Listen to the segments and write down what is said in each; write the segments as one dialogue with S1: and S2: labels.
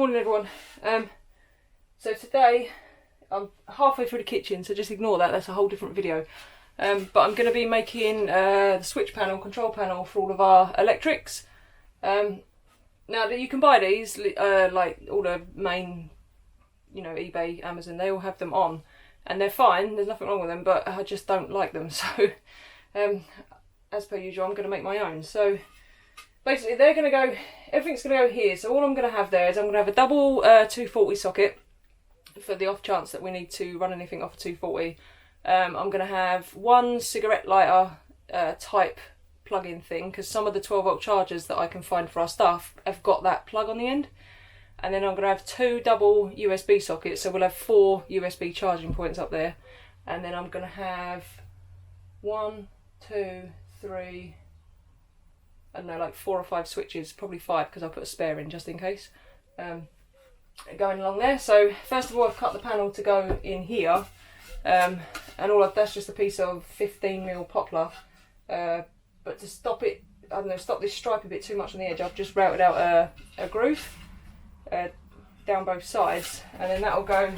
S1: Morning everyone. So today I'm halfway through the kitchen, so just ignore that, that's a whole different video. But I'm going to be making the switch panel, control panel for all of our electrics. Now you can buy these, like all the main, you know, eBay, Amazon, they all have them on. And they're fine, there's nothing wrong with them, but I just don't like them. So as per usual, I'm going to make my own. So basically they're going to go, everything's going to go here. So all I'm going to have there is I'm going to have a double 240 socket for the off chance that we need to run anything off a 240. I'm going to have one cigarette lighter type plug-in thing, because some of the 12 volt chargers that I can find for our stuff have got that plug on the end. And then I'm going to have two double USB sockets, so we'll have 4 USB charging points up there. And then I'm going to have 1, 2, 3, I don't know, like 4 or 5 switches, probably 5 because I'll put a spare in just in case, going along there. So first of all, I've cut the panel to go in here, and that's just a piece of 15mm poplar, but to stop it, I don't know, stop this stripe a bit too much on the edge, I've just routed out a groove down both sides, and then that'll go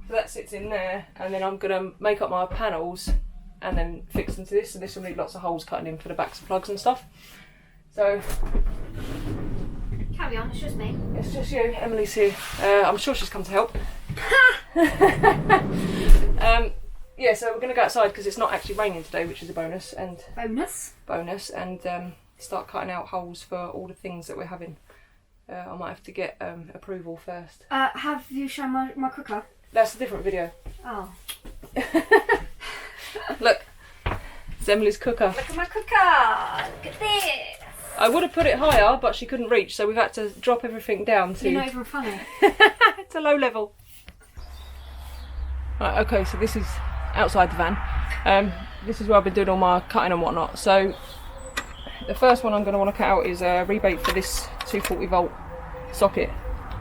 S1: so that sits in there. And then I'm going to make up my panels and then fix them to this, and this will need lots of holes cutting in for the backs of plugs and stuff. So
S2: carry on, it's just me.
S1: It's just you, Emily's here. I'm sure she's come to help. Yeah, so we're going to go outside because it's not actually raining today, which is a bonus. And start cutting out holes for all the things that we're having. I might have to get approval first.
S2: Have you shown my cooker?
S1: That's a different video.
S2: Oh.
S1: Look, it's Emily's cooker.
S2: Look at my cooker! Look at this!
S1: I would have put it higher, but she couldn't reach, so we've had to drop everything down to...
S2: You're not even funny.
S1: It's a low level. Right, okay, so this is outside the van. This is where I've been doing all my cutting and whatnot. So the first one I'm going to want to cut out is a rebate for this 240 volt socket.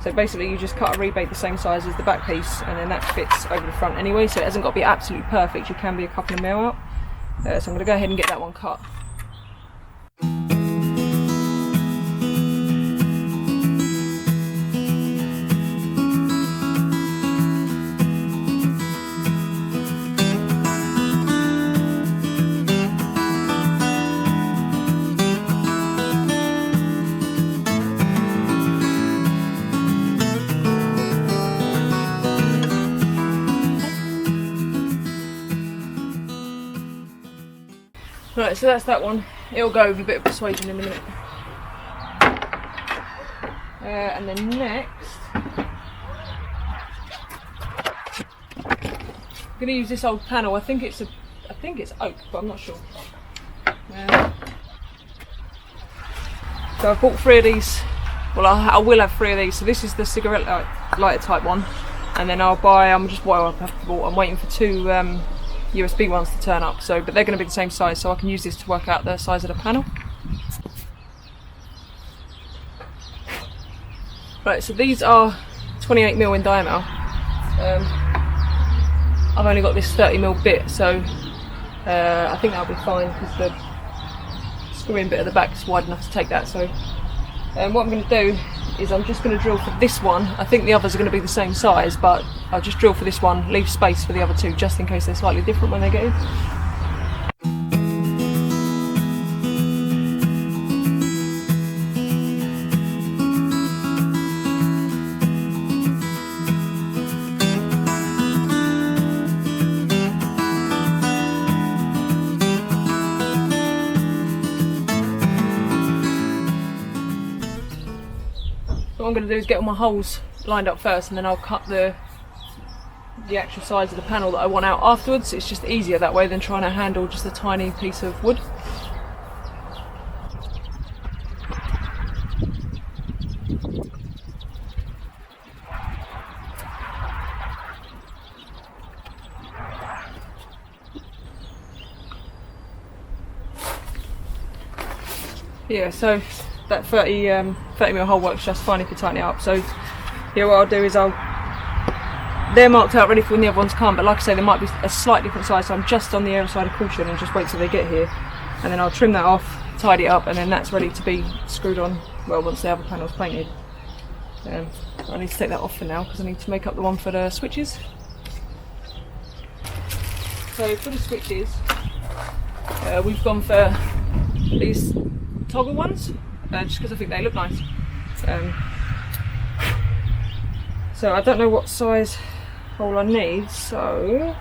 S1: So basically you just cut a rebate the same size as the back piece, and then that fits over the front anyway, so it hasn't got to be absolutely perfect, you can be a couple of mil out. So I'm going to go ahead and get that one cut. Right, so that's that one. It'll go with a bit of persuasion in a minute. And then next, I'm going to use this old panel. I think it's oak, but I'm not sure. So I've bought 3 of these. Well, I will have 3 of these. So this is the cigarette lighter type one, and then I'm waiting for 2 USB ones to turn up, but they're going to be the same size, so I can use this to work out the size of the panel. Right, so these are 28mm in diameter. I've only got this 30mm bit, so I think that'll be fine because the screw-in bit at the back is wide enough to take that. So what I'm going to do is I'm just going to drill for this one. I think the others are going to be the same size, but I'll just drill for this one, leave space for the other 2 just in case they're slightly different when they get in. What I'm going to do is get all my holes lined up first, and then I'll cut the actual size of the panel that I want out afterwards. It's just easier that way than trying to handle just a tiny piece of wood. Yeah, so that 30mm hole works just fine if you tighten it up. So here what I'll do is they're marked out ready for when the other ones come, but like I say, they might be a slight different size, so I'm just on the other side of caution and just wait till they get here, and then I'll trim that off, tidy it up, and then that's ready to be screwed on, well, once the other panel's painted. I need to take that off for now because I need to make up the one for the switches. So for the switches, we've gone for these toggle ones, just because I think they look nice. So I don't know what size hole I need, so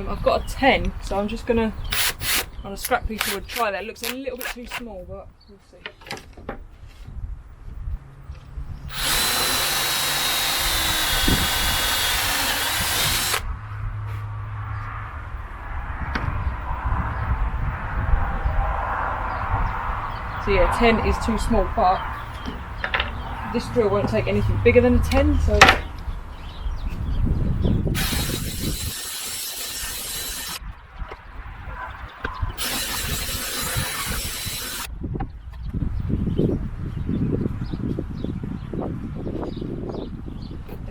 S1: I've got a 10, so I'm just gonna, on a scrap piece of wood, try that. It looks a little bit too small, but we'll see. So yeah, 10 is too small, but this drill won't take anything bigger than a 10, so they're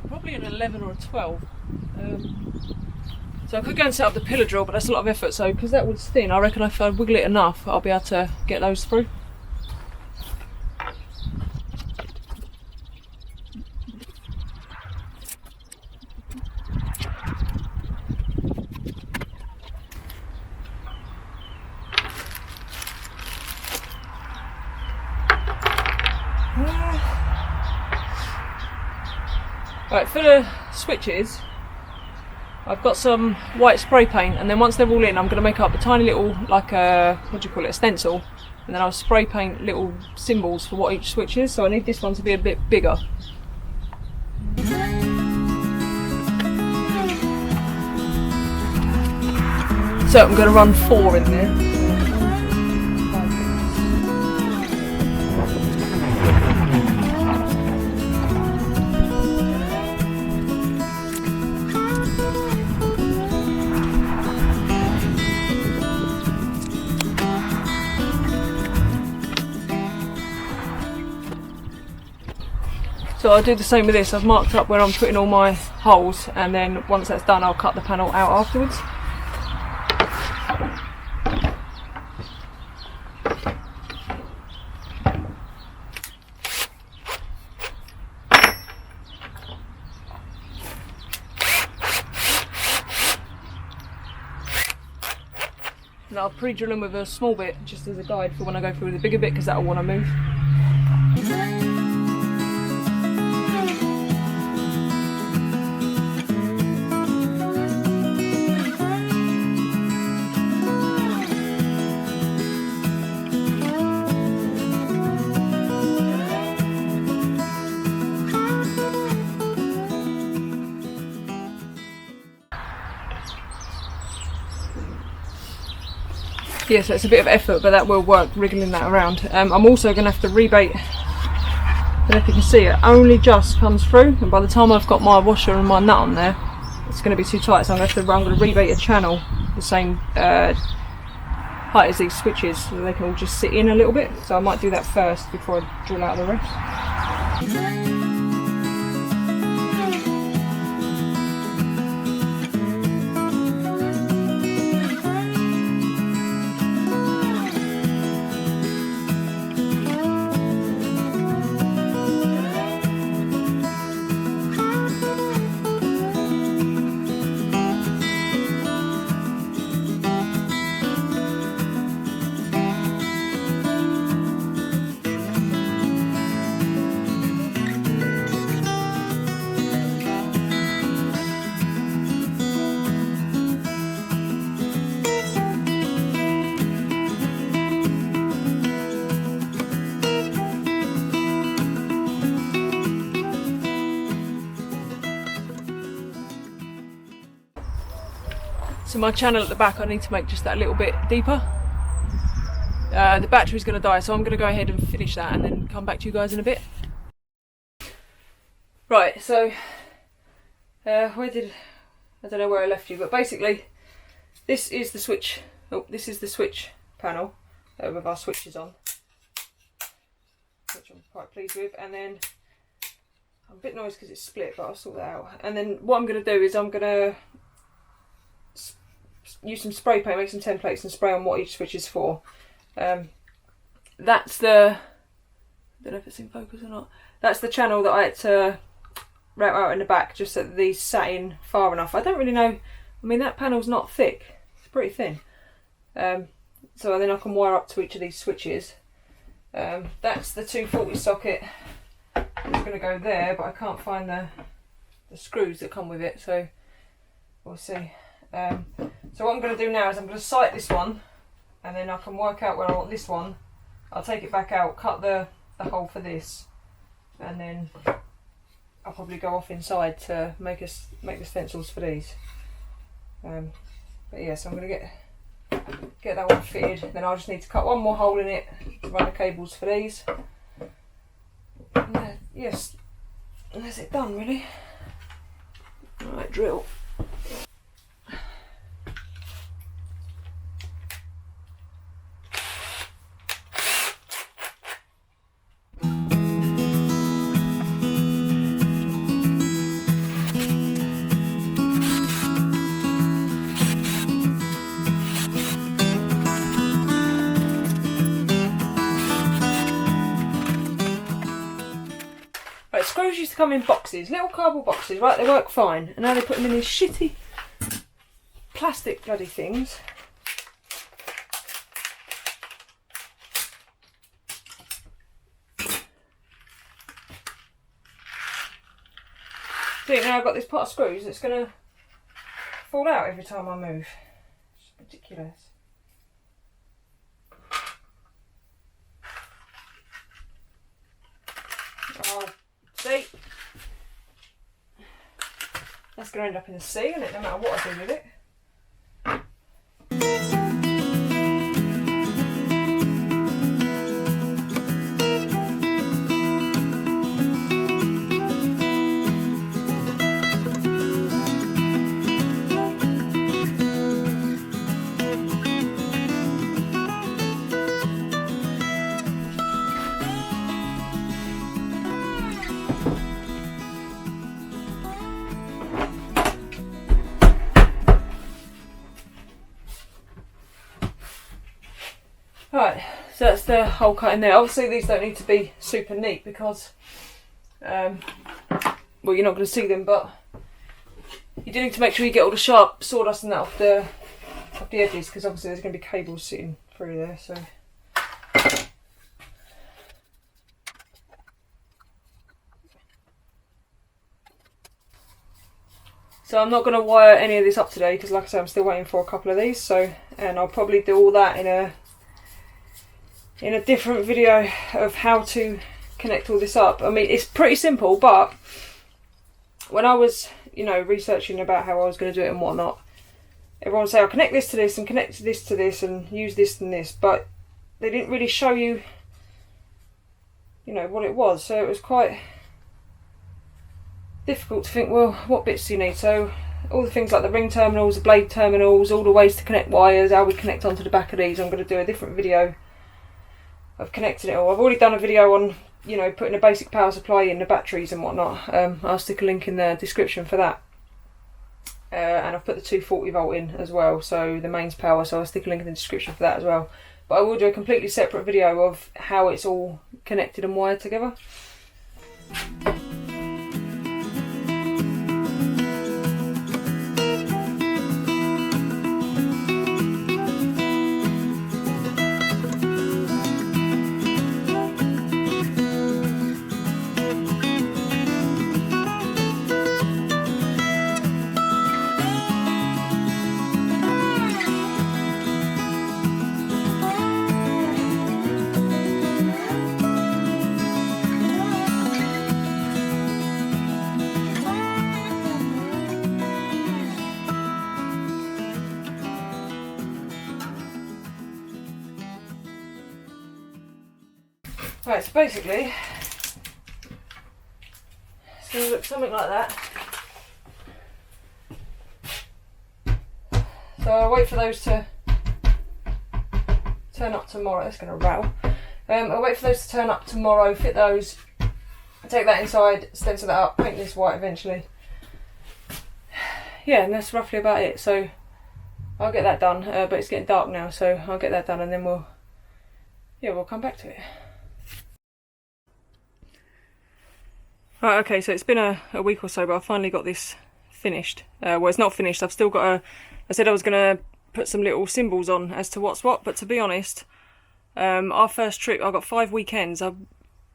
S1: probably an 11 or a 12. So I could go and set up the pillar drill, but that's a lot of effort, so because that wood's thin, I reckon if I wiggle it enough, I'll be able to get those through. Right, for the switches, I've got some white spray paint, and then once they're all in, I'm going to make up a tiny little, like a, what do you call it, a stencil, and then I'll spray paint little symbols for what each switch is, so I need this one to be a bit bigger. So I'm going to run 4 in there. So I'll do the same with this. I've marked up where I'm putting all my holes, and then once that's done I'll cut the panel out afterwards. And I'll pre-drill them with a small bit just as a guide for when I go through the bigger bit, because that'll want to move. Yeah, so it's a bit of effort, but that will work, wriggling that around. I'm also going to have to rebait, and if you can see, it only just comes through, and by the time I've got my washer and my nut on there, it's going to be too tight, so I'm going to rebait a channel the same height as these switches, so they can all just sit in a little bit. So I might do that first before I drill out the rest. So my channel at the back, I need to make just that little bit deeper. The battery's going to die, so I'm going to go ahead and finish that and then come back to you guys in a bit. Right, so I don't know where I left you, but basically this is the switch Oh, this is the switch panel with our switches on, which I'm quite pleased with. And then I'm a bit noisy because it's split, but I'll sort that out. And then what I'm going to do is I'm going to use some spray paint, make some templates and spray on what each switch is for. That's the, I don't know if it's in focus or not, that's the channel that I had to route out in the back just so that these sat in far enough. I don't really know, I mean that panel's not thick, it's pretty thin. So then I can wire up to each of these switches. That's the 240 socket that's going to go there, but I can't find the screws that come with it, so we'll see. So what I'm going to do now is I'm going to sight this one, and then I can work out where I want this one. I'll take it back out, cut the hole for this, and then I'll probably go off inside to make the stencils for these. But yeah, so I'm going to get that one fitted. Then I'll just need to cut one more hole in it to run the cables for these. And yes, and that's it done really. Right, drill. Right, screws used to come in boxes, little cardboard boxes, right, they work fine, and now they put them in these shitty plastic bloody things. See, now I've got this pot of screws that's going to fall out every time I move. It's ridiculous. Oh. See, that's going to end up in the sea, isn't it, no matter what I do with it. Right, so that's the hole cut in there. Obviously these don't need to be super neat because, well, you're not going to see them, but you do need to make sure you get all the sharp sawdust and that off the edges, because obviously there's going to be cables sitting through there. So I'm not going to wire any of this up today because, like I said, I'm still waiting for a couple of these. And I'll probably do all that in a different video of how to connect all this up. I mean, it's pretty simple, but when I was, researching about how I was going to do it and whatnot, everyone would say, I'll connect this to this and connect this to this and use this and this, but they didn't really show you, what it was. So it was quite difficult to think, well, what bits do you need? So all the things like the ring terminals, the blade terminals, all the ways to connect wires, how we connect onto the back of these, I'm going to do a different video of connecting it all. I've already done a video on, putting a basic power supply in the batteries and whatnot. I'll stick a link in the description for that. And I've put the 240 volt in as well, so the mains power, so I'll stick a link in the description for that as well. But I will do a completely separate video of how it's all connected and wired together. Right, so basically, it's going to look something like that. So I'll wait for those to turn up tomorrow. That's going to rattle. I'll wait for those to turn up tomorrow, fit those, take that inside, stencil that up, paint this white eventually. Yeah, and that's roughly about it. So I'll get that done, but it's getting dark now, so I'll get that done and then we'll come back to it. Right, okay, so it's been a week or so, but I finally got this finished. Well, it's not finished. I've still got I said I was going to put some little symbols on as to what's what, but to be honest, our first trip, I've got 5 weekends. I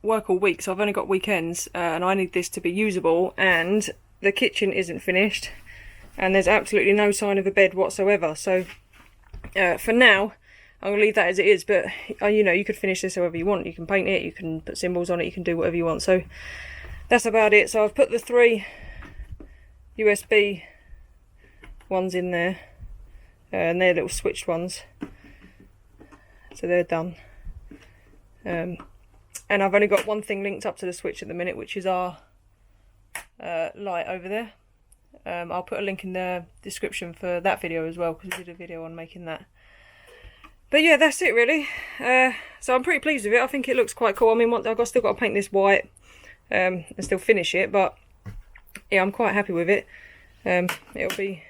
S1: work all week, so I've only got weekends, and I need this to be usable, and the kitchen isn't finished, and there's absolutely no sign of a bed whatsoever. So for now, I'm going to leave that as it is, but you know, you could finish this however you want. You can paint it, you can put symbols on it, you can do whatever you want. So that's about it. So I've put the 3 USB ones in there, and they're little switched ones, so they're done. And I've only got one thing linked up to the switch at the minute, which is our light over there. I'll put a link in the description for that video as well, because we did a video on making that. But yeah, that's it really. So I'm pretty pleased with it. I think it looks quite cool. I mean, I've still got to paint this white and still finish it, but yeah, I'm quite happy with it. It'll be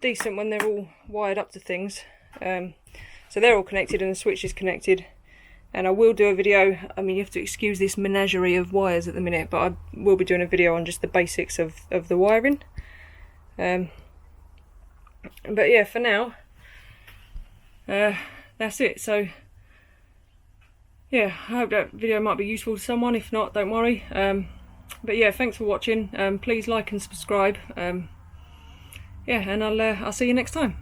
S1: decent when they're all wired up to things. So they're all connected and the switch is connected. And I will do a video. I mean, you have to excuse this menagerie of wires at the minute, but I will be doing a video on just the basics of the wiring. But yeah, for now, that's it. So yeah, I hope that video might be useful to someone. If not, don't worry. But yeah, thanks for watching. Please like and subscribe. Yeah, and I'll see you next time.